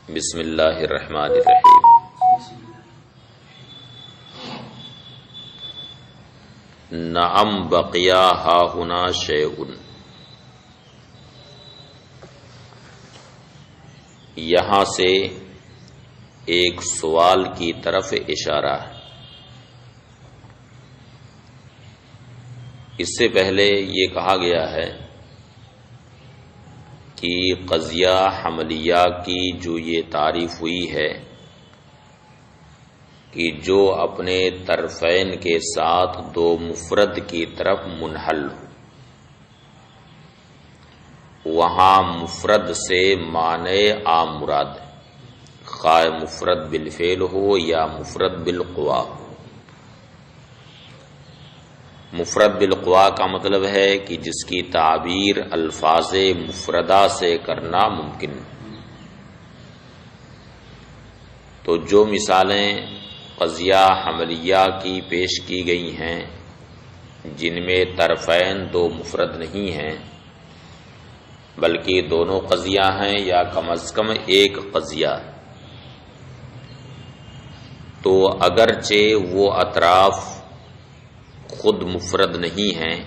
بسم اللہ الرحمن الرحیم۔ نعم بقیا ہاہنا شیء، یہاں سے ایک سوال کی طرف اشارہ ہے۔ اس سے پہلے یہ کہا گیا ہے کہ قضیہ حملیہ کی جو یہ تعریف ہوئی ہے کہ جو اپنے طرفین کے ساتھ دو مفرد کی طرف منحل ہو، وہاں مفرد سے معنی عام مراد ہے، خواہ مفرد بالفعل ہو یا مفرد بالقوا ہو۔ مفرد بالقوا کا مطلب ہے کہ جس کی تعبیر الفاظ مفردہ سے کرنا ممکن۔ تو جو مثالیں قضیہ حملیہ کی پیش کی گئی ہیں جن میں طرفین دو مفرد نہیں ہیں بلکہ دونوں قضیہ ہیں یا کم از کم ایک قضیہ، تو اگرچہ وہ اطراف خود مفرد نہیں ہیں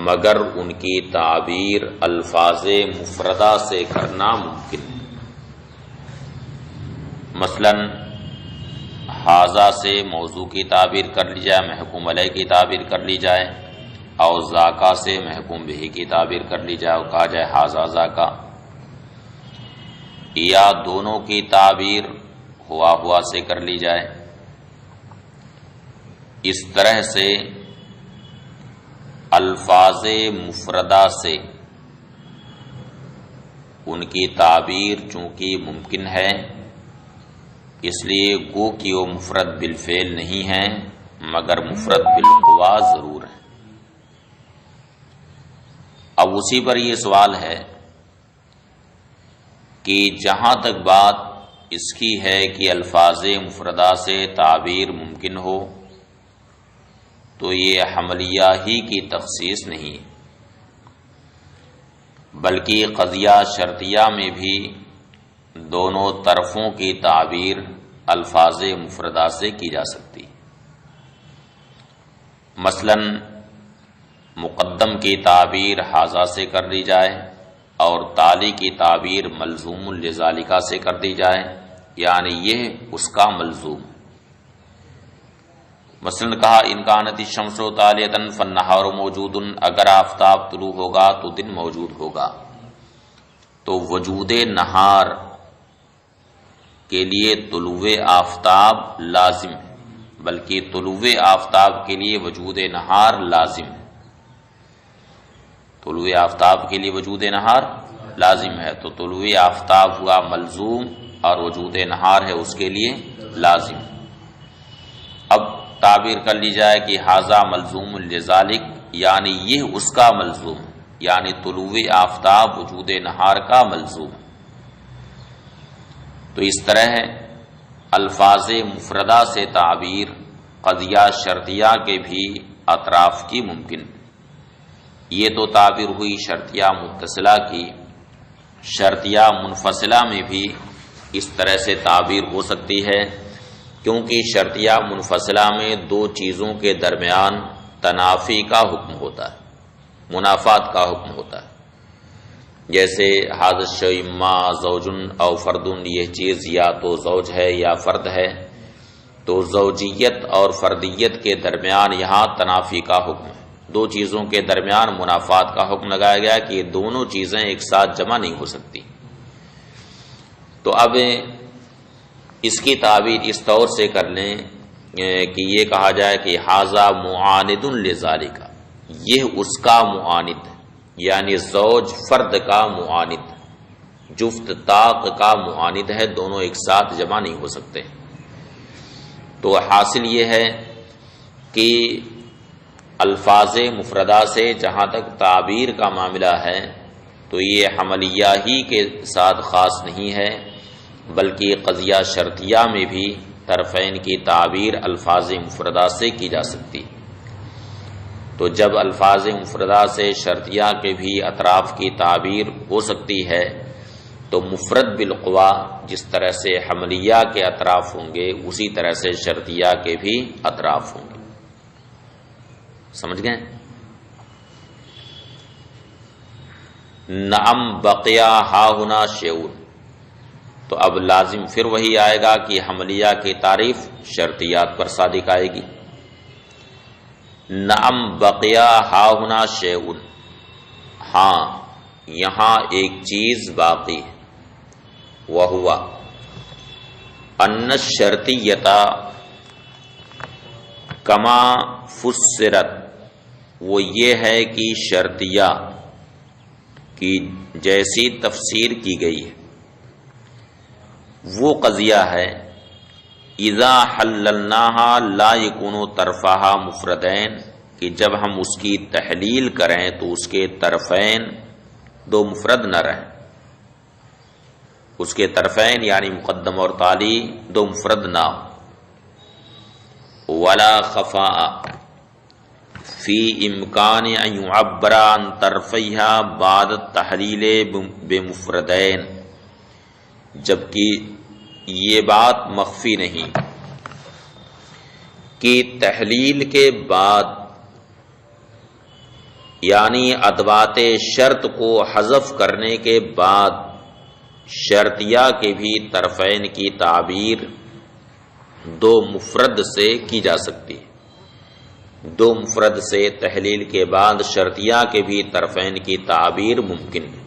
مگر ان کی تعبیر الفاظ مفردہ سے کرنا ممکن ہے۔ مثلا ھذا سے موضوع کی تعبیر کر لی جائے، محکوم علیہ کی تعبیر کر لی جائے، اور ذاکا سے محکوم بہ کی تعبیر کر لی جائے اور کہا جائے ھذا ذاکا، یا دونوں کی تعبیر ہوا سے کر لی جائے۔ اس طرح سے الفاظ مفردہ سے ان کی تعبیر چونکہ ممکن ہے، اس لیے گو کہ وہ مفرد بالفعل نہیں ہیں مگر مفرد بالقوا ضرور ہے۔ اب اسی پر یہ سوال ہے کہ جہاں تک بات اس کی ہے کہ الفاظ مفردہ سے تعبیر ممکن ہو تو یہ حملیہ ہی کی تخصیص نہیں بلکہ قضیہ شرطیہ میں بھی دونوں طرفوں کی تعبیر الفاظ مفردہ سے کی جا سکتی۔ مثلا مقدم کی تعبیر ھذا سے کر دی جائے اور تالی کی تعبیر ملزوم لذالک سے کر دی جائے، یعنی یہ اس کا ملزوم۔ مثلا کہا انکانت الشمس طالیۃ فالنہار موجود، اگر آفتاب طلوع ہوگا تو دن موجود ہوگا۔ تو وجود نہار کے لیے طلوع آفتاب لازم ہے، بلکہ طلوع آفتاب کے لیے وجود نہار لازم ہے۔ طلوع آفتاب کے لیے وجود نہار لازم ہے، تو طلوع آفتاب ہوا ملزوم اور وجود نہار ہے اس کے لیے لازم۔ اب تعبیر کر لی جائے کہ ھذا ملزوم لذالک، یعنی یہ اس کا ملزوم، یعنی طلوع آفتاب وجود نہار کا ملزوم۔ تو اس طرح الفاظ مفردہ سے تعبیر قضیہ شرطیہ کے بھی اطراف کی ممکن۔ یہ تو تعبیر ہوئی شرطیہ متصلہ کی، شرطیہ منفصلہ میں بھی اس طرح سے تعبیر ہو سکتی ہے، کیونکہ شرطیہ منفصلہ میں دو چیزوں کے درمیان تنافی کا حکم ہوتا ہے، منافات کا حکم ہوتا ہے۔ جیسے ھذا الشیء اما زوج او فرد، یہ چیز یا تو زوج ہے یا فرد ہے، تو زوجیت اور فردیت کے درمیان یہاں تنافی کا حکم ہے، دو چیزوں کے درمیان منافات کا حکم لگایا گیا کہ یہ دونوں چیزیں ایک ساتھ جمع نہیں ہو سکتی۔ تو اب اس کی تعبیر اس طور سے کر لیں کہ یہ کہا جائے کہ ھذا معاند لذالک، یہ اس کا معاند، یعنی زوج فرد کا معاند، جفت طاق کا معاند ہے، دونوں ایک ساتھ جمع نہیں ہو سکتے۔ تو حاصل یہ ہے کہ الفاظ مفردہ سے جہاں تک تعبیر کا معاملہ ہے تو یہ حملیہ ہی کے ساتھ خاص نہیں ہے بلکہ قضیہ شرطیہ میں بھی طرفین کی تعبیر الفاظ مفردہ سے کی جا سکتی۔ تو جب الفاظ مفردہ سے شرطیہ کے بھی اطراف کی تعبیر ہو سکتی ہے تو مفرد بالقوا جس طرح سے حملیہ کے اطراف ہوں گے اسی طرح سے شرطیہ کے بھی اطراف ہوں گے. سمجھ گئے؟ نعم بقیا ہا ہنا شیون، تو اب لازم پھر وہی آئے گا کہ حملیہ کی تعریف شرطیات پر صادق آئے گی. نعم بقیا ہا ہنا شیون، ہاں یہاں ایک چیز باقی ہے، وہوا ان الشرطیۃ کما فسرت، وہ یہ ہے کہ شرطیہ کی جیسی تفسیر کی گئی ہے وہ قضیہ ہے اذا حللناہا لا یکون طرفہا مفردین، کہ جب ہم اس کی تحلیل کریں تو اس کے طرفین دو مفرد نہ رہیں، اس کے طرفین یعنی مقدم اور تالی دو مفرد نہ ہو. ولا خفاء فی امکان ان یعبر عن طرفیہا بعد التحلیل بمفردین، جبکہ یہ بات مخفی نہیں کہ تحلیل کے بعد یعنی ادوات شرط کو حذف کرنے کے بعد شرطیہ کے بھی طرفین کی تعبیر دو مفرد سے کی جا سکتی ہے. دو مفرد سے تحلیل کے بعد شرطیہ کے بھی طرفین کی تعبیر ممکن ہے.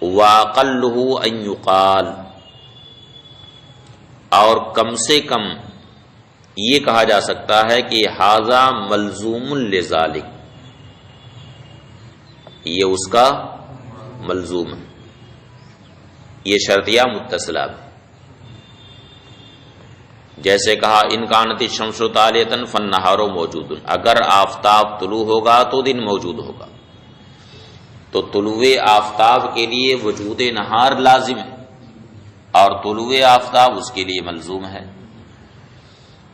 وَأَقَلُّهُ أَن يُقَالَ، اور کم سے کم یہ کہا جا سکتا ہے کہ ھذا ملزوم لذالک، یہ اس کا ملزوم ہے، یہ شرطیہ متصلہ ہے. جیسے کہا ان کانت الشمس طالیۃ فالنہار موجود، اگر آفتاب طلوع ہوگا تو دن موجود ہوگا، تو طلوع آفتاب کے لیے وجود نہار لازم ہے اور طلوع آفتاب اس کے لیے ملزوم ہے.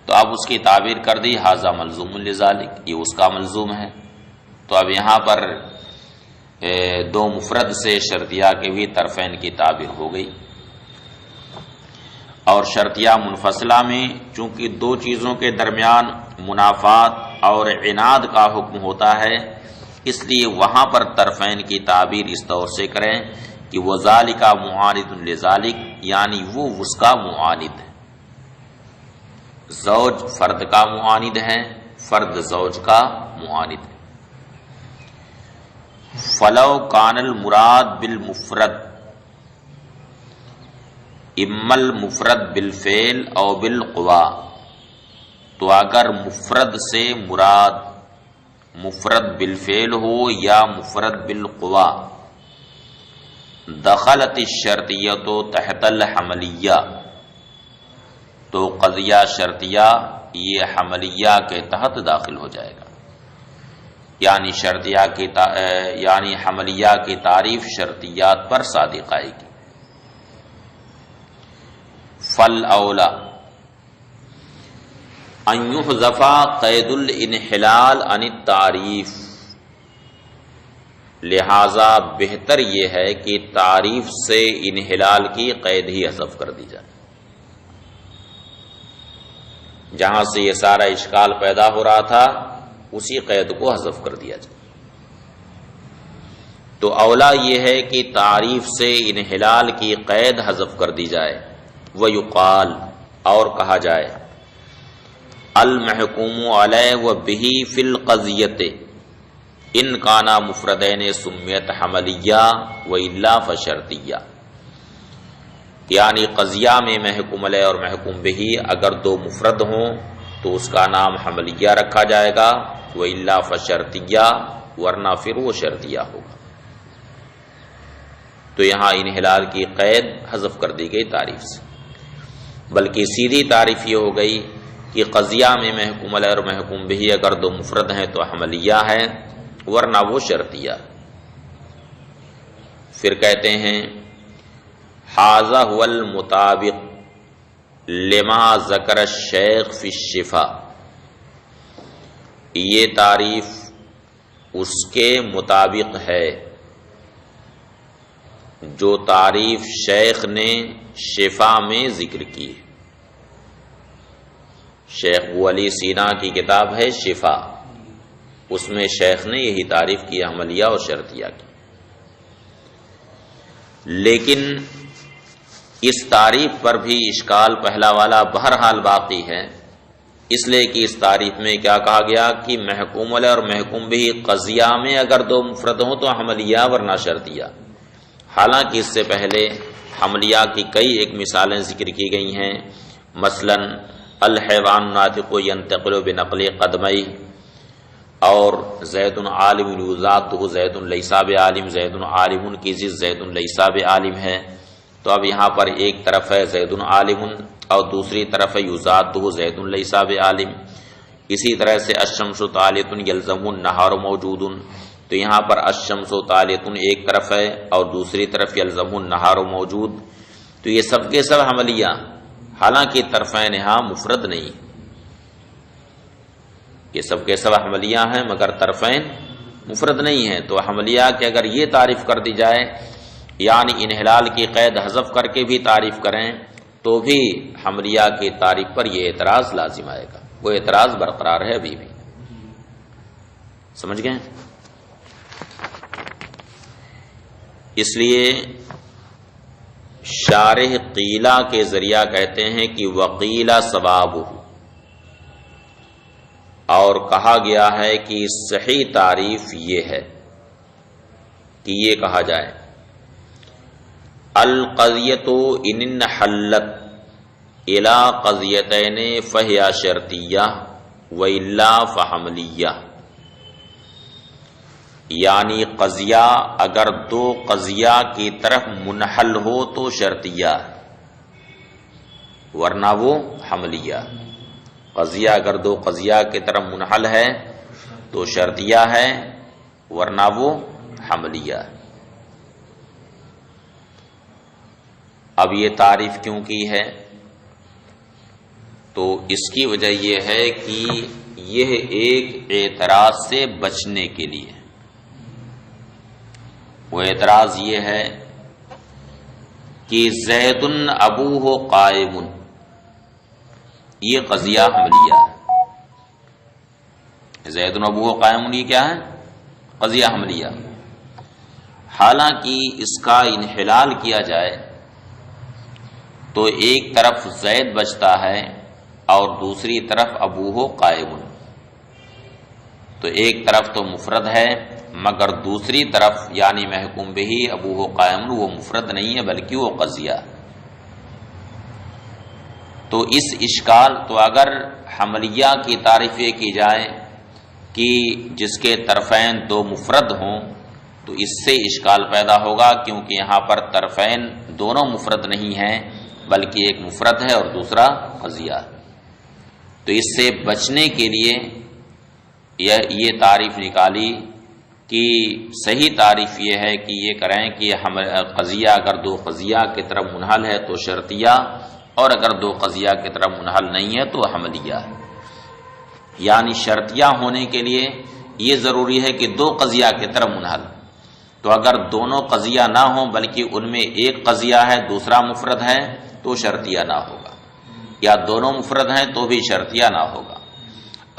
تو اب اس کی تعبیر کر دی ھذا ملزوم لذالک، یہ اس کا ملزوم ہے. تو اب یہاں پر دو مفرد سے شرطیہ کے بھی طرفین کی تعبیر ہو گئی. اور شرطیہ منفصلہ میں چونکہ دو چیزوں کے درمیان منافات اور عناد کا حکم ہوتا ہے، اس لیے وہاں پر طرفین کی تعبیر اس طور سے کریں کہ وہ ذالک معاند لذالک، یعنی وہ اس کا معاند ہے. زوج فرد کا معاند ہے، فرد زوج کا معاند ہے. فلو کان المراد بالمفرد اما المفرد بالفعل او بالقوا، تو اگر مفرد سے مراد مفرد بالفعل ہو یا مفرد بالقوا، دخلت الشرطیۃ تحت الحملیہ، تو قضیہ شرطیہ یہ حملیہ کے تحت داخل ہو جائے گا. یعنی شرطیہ کی یعنی حملیہ کی تعریف شرطیات پر صادق آئے گی. فل اولا ان یحذف قید الانحلال عن التعریف، لہذا بہتر یہ ہے کہ تعریف سے انحلال کی قید ہی حذف کر دی جائے. جہاں سے یہ سارا اشکال پیدا ہو رہا تھا اسی قید کو حذف کر دیا جائے. تو اولا یہ ہے کہ تعریف سے انحلال کی قید حذف کر دی جائے. وَيُقَال، اور کہا جائے المحکوم علیہ وبہ فی القضیۃ ان کانا مفردین سمیت حملیہ وإلا فشرطیہ، یعنی قضیہ میں محکوم علیہ اور محکوم بہ اگر دو مفرد ہوں تو اس کا نام حملیہ رکھا جائے گا، وإلا فشرطیہ، ورنہ پھر وہ شرطیہ ہوگا. تو یہاں انحلال کی قید حذف کر دی گئی تعریف سے، بلکہ سیدھی تعریف یہ ہو گئی کہ قضیہ میں محکوم علیہ اور محکوم بہ اگر دو مفرد ہیں تو حملیہ ہے، ورنہ وہ شرطیہ. پھر کہتے ہیں ھذا ھو المطابق لما ذکر الشیخ فی الشفا، یہ تعریف اس کے مطابق ہے جو تعریف شیخ نے شفا میں ذکر کی ہے، شیخ ابو علی سینا کی کتاب ہے شفا، اس میں شیخ نے یہی تعریف کی عملیہ اور شرطیہ کی، لیکن اس تعریف پر بھی اشکال پہلا والا بہرحال باقی ہے، اس لیے کہ اس تعریف میں کیا کہا گیا کہ محکوم علیہ اور محکوم بھی قضیہ میں اگر دو مفرد ہوں تو حملیہ ورنہ شرطیہ، حالانکہ اس سے پہلے حملیہ کی کئی ایک مثالیں ذکر کی گئی ہیں، مثلا الحیوان ناطق ینتقل بنقل قدمئی، اور زید عالم یذاتہ زید لیس بعالم، زید عالم کی ضد زید لیس بعالم ہے، تو اب یہاں پر ایک طرف ہے زید عالم اور دوسری طرف ہے یذاتہ زید لیس بعالم، اسی طرح سے الشمس طالعۃ یلزم النہار موجود، تو یہاں پر الشمس طالعۃ ایک طرف ہے اور دوسری طرف یلزم النہار موجود، تو یہ سب کے سب حملیہ، حالانکہ طرفین ہاں مفرد نہیں، یہ سب کے سب حملیہ ہیں مگر طرفین مفرد نہیں ہیں، تو حملیہ کہ اگر یہ تعریف کر دی جائے یعنی انحلال کی قید حذف کر کے بھی تعریف کریں تو بھی حملیہ کی تعریف پر یہ اعتراض لازم آئے گا، وہ اعتراض برقرار ہے ابھی بھی، سمجھ گئے؟ اس لیے شارح قیلہ کے ذریعہ کہتے ہیں کہ وقیلہ ثوابہ، اور کہا گیا ہے کہ صحیح تعریف یہ ہے کہ یہ کہا جائے القضیۃ ان انحلت الی قضیتین فہی شرطیہ والا فحملیہ، یعنی قضیہ اگر دو قضیہ کی طرف منحل ہو تو شرطیہ، ورنہ وہ حملیہ، قضیہ اگر دو قضیہ کی طرف منحل ہے تو شرطیہ ہے ورنہ وہ حملیہ۔ اب یہ تعریف کیوں کی ہے؟ تو اس کی وجہ یہ ہے کہ یہ ایک اعتراض سے بچنے کے لیے، وہ اعتراض یہ ہے کہ زید ابوہ قائم، یہ قضیہ حملیہ ہے، زید ابوہ قائم یہ کیا ہے؟ قضیہ حملیہ، حالانکہ اس کا انحلال کیا جائے تو ایک طرف زید بچتا ہے اور دوسری طرف ابوہ قائم، تو ایک طرف تو مفرد ہے مگر دوسری طرف یعنی محکوم بہ ابوہ قائم وہ مفرد نہیں ہے بلکہ وہ قضیہ، تو اس اشکال، تو اگر حملیہ کی تعریف یہ کی جائے کہ جس کے طرفین دو مفرد ہوں تو اس سے اشکال پیدا ہوگا، کیونکہ یہاں پر طرفین دونوں مفرد نہیں ہیں بلکہ ایک مفرد ہے اور دوسرا قضیہ، تو اس سے بچنے کے لیے یہ تعریف نکالی کہ صحیح تعریف یہ ہے کہ یہ کریں کہ قضیہ اگر دو قضیہ کی طرف منحل ہے تو شرطیہ، اور اگر دو قضیہ کی طرف منحل نہیں ہے تو حملیہ ہے، یعنی شرطیہ ہونے کے لیے یہ ضروری ہے کہ دو قضیہ کی طرف منحل، تو اگر دونوں قضیہ نہ ہوں بلکہ ان میں ایک قضیہ ہے دوسرا مفرد ہے تو شرطیہ نہ ہوگا، یا دونوں مفرد ہیں تو بھی شرطیہ نہ ہوگا،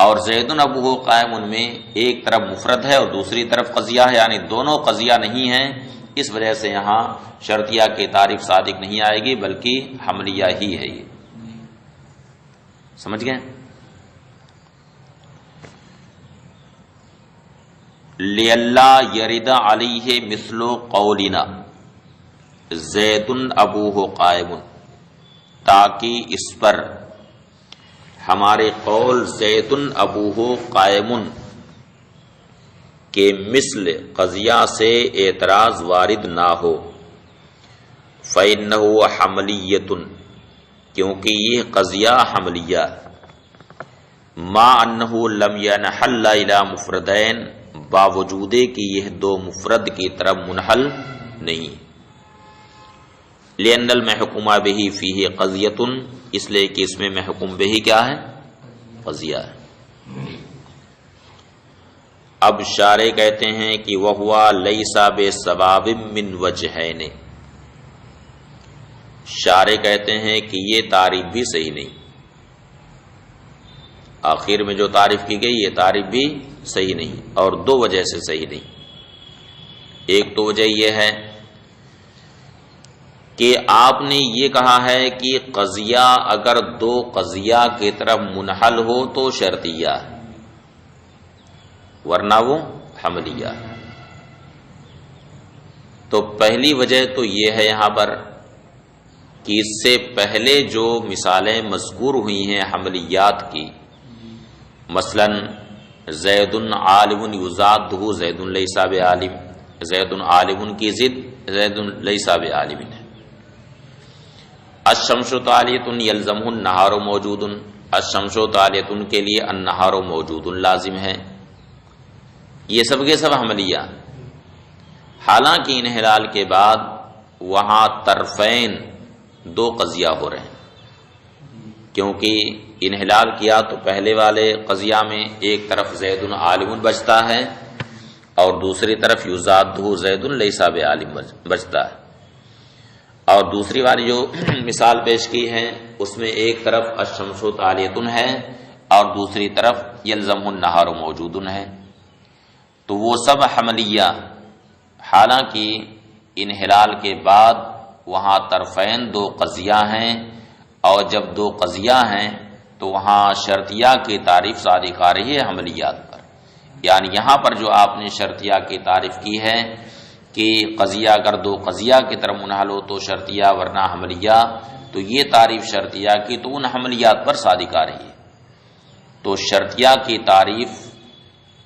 اور زید ابوہ قائم ان میں ایک طرف مفرد ہے اور دوسری طرف قضیہ ہے، یعنی دونوں قضیہ نہیں ہیں، اس وجہ سے یہاں شرطیہ کی تعریف صادق نہیں آئے گی بلکہ حملیہ ہی ہے، یہ سمجھ گئے؟ لِأَلَّا يَرِدَ عَلَيْهِ مِثْلُ قَوْلِنَا زَيْدٌ أَبُوهُ قَائِمٌ، تاکہ اس پر ہمارے قول زیدن ابوہ قائم کے مثل قضیہ سے اعتراض وارد نہ ہو، فَإِنَّهُ حَمْلِيَّةٌ، کیونکہ یہ قضیہ حملیہ، ما انہ لم ينحل الى مفردین، باوجود کہ یہ دو مفرد کی طرف منحل نہیں، لأن المحکوم بہ فیہ قضیۃ، اس لیے کہ اس میں محکوم بہ کیا ہے؟ قضیہ ہے۔ اب شارح کہتے ہیں کہ وَهُوَ لَيْسَ بِسَبَابٍ مِّن وَجْهَيْنِ، شارح کہتے ہیں کہ یہ تعریف بھی صحیح نہیں، آخر میں جو تعریف کی گئی یہ تعریف بھی صحیح نہیں، اور دو وجہ سے صحیح نہیں۔ ایک تو وجہ یہ ہے کہ آپ نے یہ کہا ہے کہ قضیہ اگر دو قضیہ کی طرف منحل ہو تو شرطیہ ہے، ورنہ وہ حملیہ ہے۔ تو پہلی وجہ تو یہ ہے یہاں پر کہ اس سے پہلے جو مثالیں مذکور ہوئی ہیں حملیات کی، مثلا زید عالم یزادہ زید لیس بعالم، زید عالم کی ضد زید لیس بعالم ہے۔ الشمس طالیۃ یلزمہ النہار موجود، الشمس طالیۃ کے لیے النہار موجود لازم ہے۔ یہ سب کے سب حملیہ، حالانکہ انحلال کے بعد وہاں طرفین دو قضیہ ہو رہے ہیں، کیونکہ انحلال کیا تو پہلے والے قضیہ میں ایک طرف زید عالم بچتا ہے اور دوسری طرف یزادہ زید لیس بعالم بچتا ہے، اور دوسری والی جو مثال پیش کی ہے اس میں ایک طرف الشمس طالیۃ ہے اور دوسری طرف یلزم النہار موجود ہے، تو وہ سب حملیہ، حالانکہ انحلال کے بعد وہاں طرفین دو قضیہ ہیں، اور جب دو قضیہ ہیں تو وہاں شرطیہ کی تعریف صادق آ رہی ہے حملیات پر۔ یعنی یہاں پر جو آپ نے شرطیہ کی تعریف کی ہے کہ قضیہ اگر دو قضیہ کی طرف منحل ہو تو شرطیہ ورنہ حملیہ، تو یہ تعریف شرطیہ کی تو ان حملیات پر صادق آ رہی ہے۔ تو شرطیہ کی تعریف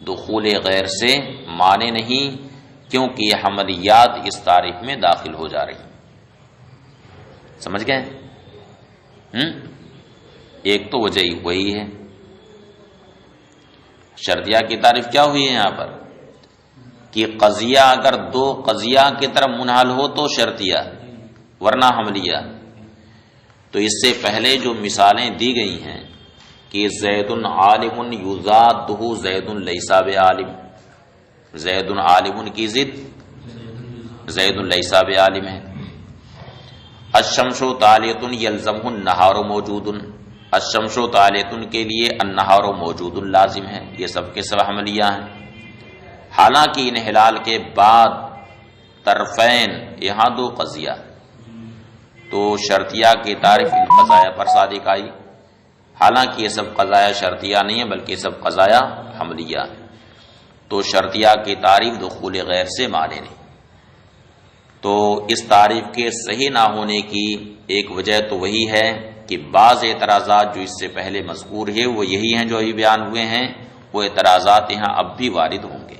دخول غیر سے مانے نہیں، کیونکہ یہ حملیات اس تعریف میں داخل ہو جا رہی ہیں۔ سمجھ گئے؟ ایک تو وجہ وہی ہے۔ شرطیہ کی تعریف کیا ہوئی ہے یہاں پر کہ قضیہ اگر دو قضیہ کی طرف منحل ہو تو شرطیہ ورنہ حملیہ۔ تو اس سے پہلے جو مثالیں دی گئی ہیں کہ زید عالم یزادہ زید لیس بعالم، زید عالم کی ضد زید لیس بعالم ہے۔ الشمس طالیۃ یلزمہ النہار موجود، الشمس طالیۃ کے لیے النہار موجود لازم ہے۔ یہ سب کے سب حملیہ ہیں، حالانکہ انحلال کے بعد طرفین یہاں دو قضیہ، تو شرطیہ کی تعریف ان قضایا پر صادق آئی، حالانکہ یہ سب قضایا شرطیہ نہیں ہے بلکہ یہ سب قضایا حملیہ ہے۔ تو شرطیہ کی تعریف دخول غیر سے مانے نہیں۔ تو اس تعریف کے صحیح نہ ہونے کی ایک وجہ تو وہی ہے کہ بعض اعتراضات جو اس سے پہلے مذکور ہے وہ یہی ہیں جو ابھی بیان ہوئے ہیں، وہ اعتراضات یہاں اب بھی وارد ہوں گے۔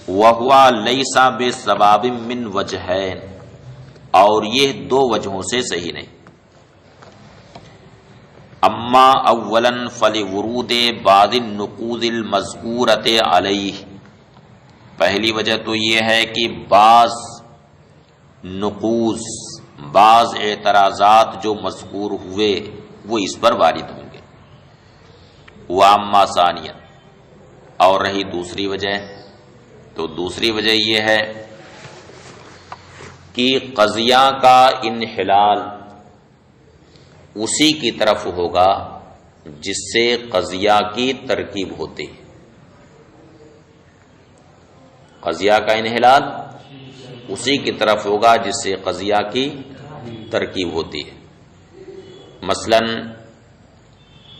وَهُوَ لَيْسَ بِسَبَابٍ مِّن وَجْهَيْنِ، اور یہ دو وجہوں سے صحیح نہیں۔ اما اولا فلورود بعض النقوض المذکورۃ علیہ، پہلی وجہ تو یہ ہے کہ بعض نقوض، بعض اعتراضات جو مذکور ہوئے وہ اس پر وارد ہوں گے۔ واما ثانیہ، اور رہی دوسری وجہ، تو دوسری وجہ یہ ہے کہ قضیہ کا انحلال اسی کی طرف ہوگا جس سے قضیہ کی ترکیب ہوتی ہے۔ قضیہ کا انحلال اسی کی طرف ہوگا جس سے قضیہ کی ترکیب ہوتی ہے۔ مثلا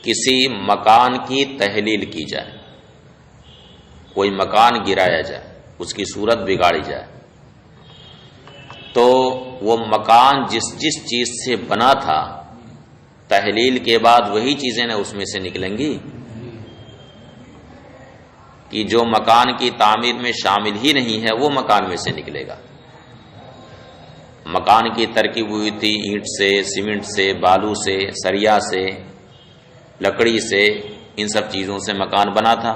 کسی مکان کی تحلیل کی جائے، کوئی مکان گرایا جائے، اس کی صورت بگاڑی جائے، تو وہ مکان جس جس چیز سے بنا تھا تحلیل کے بعد وہی چیزیں نہ اس میں سے نکلیں گی، کہ جو مکان کی تعمیر میں شامل ہی نہیں ہے وہ مکان میں سے نکلے گا۔ مکان کی ترکیب ہوئی تھی اینٹ سے، سیمنٹ سے، بالو سے، سریا سے، لکڑی سے، ان سب چیزوں سے مکان بنا تھا،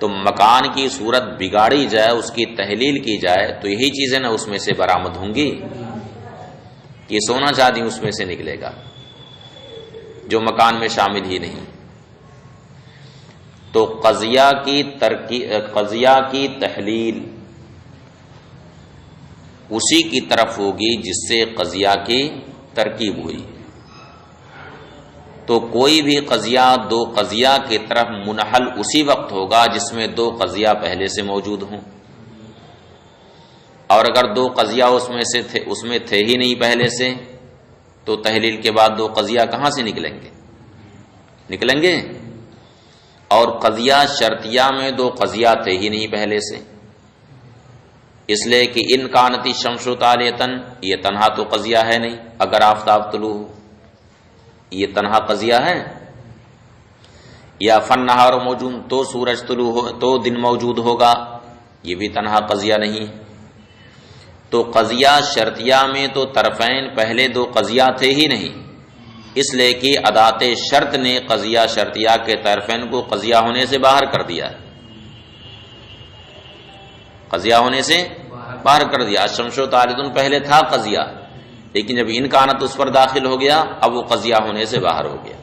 تو مکان کی صورت بگاڑی جائے، اس کی تحلیل کی جائے تو یہی چیزیں نہ اس میں سے برآمد ہوں گی، کہ سونا چاندی اس میں سے نکلے گا جو مکان میں شامل ہی نہیں۔ تو قضیہ کی تحلیل اسی کی طرف ہوگی جس سے قضیہ کی ترکیب ہوئی. تو کوئی بھی قضیہ دو قضیہ کی طرف منحل اسی وقت ہوگا جس میں دو قضیہ پہلے سے موجود ہوں. اور اگر دو قضیہ اس میں تھے ہی نہیں پہلے سے تو تحلیل کے بعد دو قضیہ کہاں سے نکلیں گے؟ اور قضیہ شرطیہ میں دو قضیہ تھے ہی نہیں پہلے سے، اس لیے کہ ان کانتی شمس طالیتن یہ تنہا تو قضیہ ہے نہیں. اگر آفتاب طلوع ہو یہ تنہا قضیہ ہے، یا فن نہار موجود تو سورج طلوع ہو تو دن موجود ہوگا، یہ بھی تنہا قضیہ نہیں. تو قضیہ شرطیہ میں تو طرفین پہلے دو قضیہ تھے ہی نہیں، اس لیے کہ ادات شرط نے قضیہ شرطیہ کے طرفین کو قضیہ ہونے سے باہر کر دیا. قضیہ ہونے سے باہر کر دیا. الشمس طالیتن پہلے تھا قضیہ، لیکن جب انکانت اس پر داخل ہو گیا اب وہ قضیہ ہونے سے باہر ہو گیا.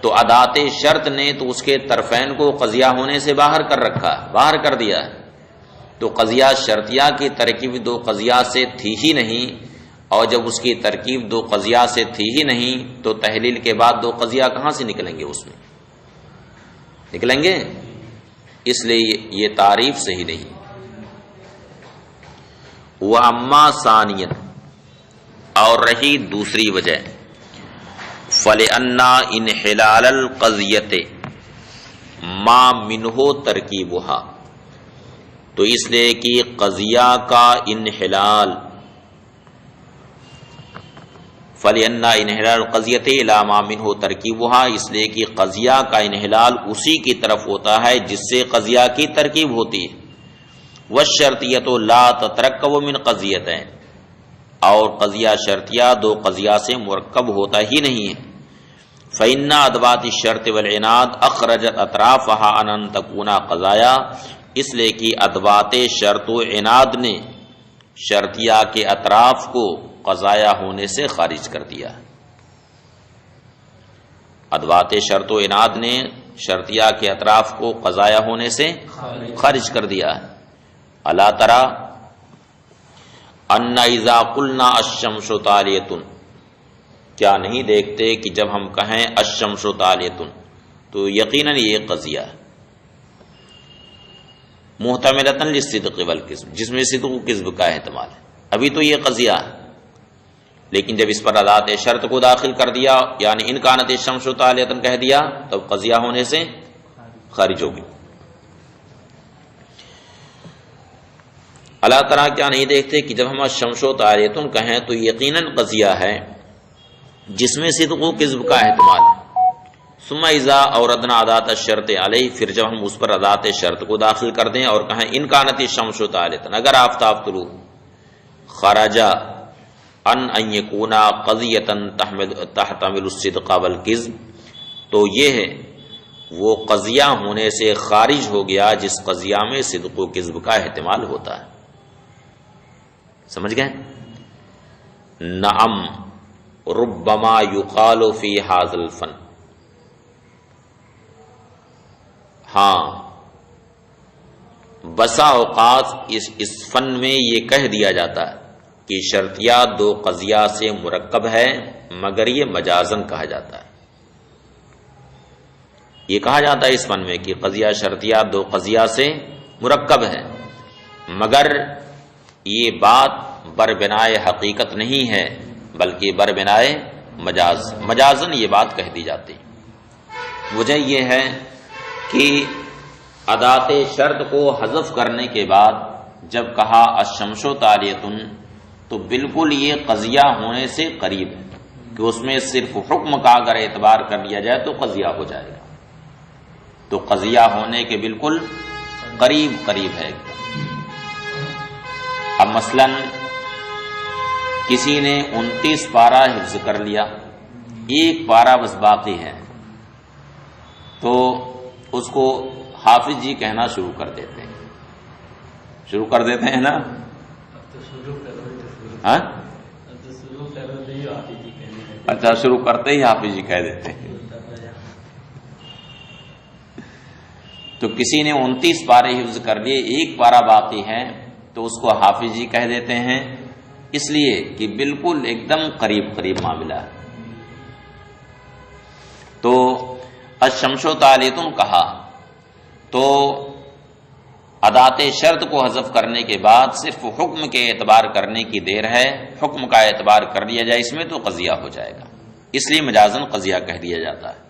تو ادات شرط نے تو اس کے طرفین کو قضیہ ہونے سے باہر کر رکھا، باہر کر دیا. تو قضیہ شرطیہ کی ترکیب دو قضیہ سے تھی ہی نہیں، اور جب اس کی ترکیب دو قضیہ سے تھی ہی نہیں تو تحلیل کے بعد دو قضیہ کہاں سے نکلیں گے؟ اس میں نکلیں گے. اس لیے یہ تعریف صحیح نہیں. وَأَمَّا ثَانِيًا اور رہی دوسری وجہ، فَلِأَنَّ انْحِلَالَ الْقَضِيَّةِ مَا مِنْهُ تَرْكِيبُهَا، تو اس لیے کہ قضیہ کا انحلال، فَلِأَنَّ انْحِلَالَ الْقَضِيَّةِ إِلَى مَا مِنْهُ تَرْكِيبُهَا، اس لیے کہ قضیہ کا انحلال اسی کی طرف ہوتا ہے جس سے قضیہ کی ترکیب ہوتی ہے. وَالشَّرْطِيَّةُ لَا تَتَرَكَّبُ مِنْ قَضِيَّتَيْنِ، اور قضیہ شرطیہ دو قضیہ سے مرکب ہوتا ہی نہیں ہے. فَإِنَّ أَدْوَاتِ الشَّرْطِ وَالْعِنَادِ أَخْرَجَتْ أَطْرَافَهَا عَنْ أَنْ تَكُونَ قَضَايَا، اس لیے کہ ادوات شرط و عناد نے شرطیہ کے اطراف کو قضایا ہونے سے خارج کر دیا. ادوات شرط و عناد نے شرطیہ کے اطراف کو قضایا ہونے سے خارج کر دیا. الا ترى ان اذا قلنا الشمس طالیۃ، کیا نہیں دیکھتے کہ جب ہم کہیں الشمس طالیۃ تو یقیناً یہ قضیہ ہے. محتملۃ للصدق والکذب، جس میں صدق و کذب کا احتمال ہے. ابھی تو یہ قضیہ ہے، لیکن جب اس پر ادات شرط کو داخل کر دیا، یعنی ان کانت الشمس طالیۃ کہہ دیا، تب قضیہ ہونے سے خارج ہوگی. اللہ تعالیٰ کیا نہیں دیکھتے کہ جب ہم الشمس طالیۃ کہیں تو یقیناً قضیہ ہے جس میں صدق و کذب کا احتمال ہے. ثم اذا اوردنا ادات الشرط علیہ، پھر جب ہم اس پر ادات شرط کو داخل کر دیں اور کہیں ان کانت الشمس طالیۃ، اگر آفتاب طلوع، خرج ان یکون قضیۃ تحتمل الصدق والکذب، تو یہ ہے وہ قضیہ ہونے سے خارج ہو گیا جس قضیہ میں صدق و کذب کا احتمال ہوتا ہے. سمجھ گئے؟ نعم ربما یقال فی ھذا الفن، ہاں بسا اوقات اس فن میں یہ کہہ دیا جاتا ہے کہ شرطیہ دو قضیہ سے مرکب ہے، مگر یہ مجازن کہا جاتا ہے. یہ کہا جاتا ہے اس فن میں کہ قضیہ شرطیہ دو قضیہ سے مرکب ہے، مگر یہ بات بربنائے حقیقت نہیں ہے بلکہ بربنائے مجازن یہ بات کہہ دی جاتی. وجہ یہ ہے کہ ادات شرط کو حذف کرنے کے بعد جب کہا الشمس طالیۃ تو بالکل یہ قضیہ ہونے سے قریب ہے کہ اس میں صرف حکم کا اگر اعتبار کر لیا جائے تو قضیہ ہو جائے گا. تو قضیہ ہونے کے بالکل قریب ہے. اب مثلا کسی نے 29 پارہ حفظ کر لیا، ایک پارہ بس باقی ہے، تو اس کو حافظ جی کہنا شروع کر دیتے ہیں نا. ہاں اچھا، شروع کرتے ہی حافظ جی کہہ دیتے ہیں. تو کسی نے 29 پارے حفظ کر لیے، ایک پارہ باقی ہے، تو اس کو حافظی کہہ دیتے ہیں، اس لیے کہ بالکل ایک دم قریب قریب معاملہ ہے۔ تو الشمس طالعۃ کہا تو ادات شرط کو حذف کرنے کے بعد صرف حکم کے اعتبار کرنے کی دیر ہے، حکم کا اعتبار کر لیا جائے اس میں تو قضیہ ہو جائے گا، اس لیے مجازن قضیہ کہہ دیا جاتا ہے۔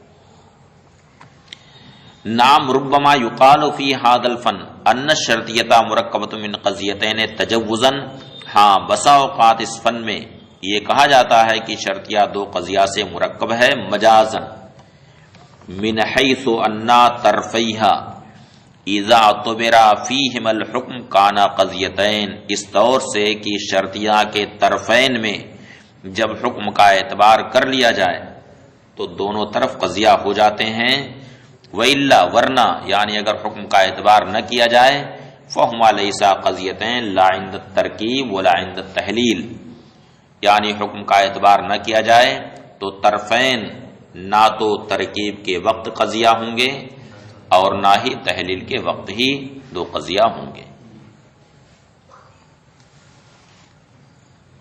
نام ربما یقال فی ھذا الفن ان الشرطیۃ مرکبۃ من قضیتین تجوزا، ہاں بسا اوقات اس فن میں یہ کہا جاتا ہے کہ شرطیہ دو قضیہ سے مرکب ہے مجازن، من حیث ان طرفیھا اذا اعتبر فیہما الحکم کان قضیتین، اس طور سے کہ شرطیہ کے طرفین میں جب حکم کا اعتبار کر لیا جائے تو دونوں طرف قضیہ ہو جاتے ہیں، وَإِلَّا ورنہ یعنی اگر حکم کا اعتبار نہ کیا جائے فَهُمَا لَيْسَا قَضِيَتَيْن لَا عِنْدَ التَّرْكِيب وَلَا عِنْدَ التَّحْلِيل، یعنی حکم کا اعتبار نہ کیا جائے تو طرفین نہ تو ترکیب کے وقت قضیہ ہوں گے اور نہ ہی تحلیل کے وقت ہی دو قضیہ ہوں گے۔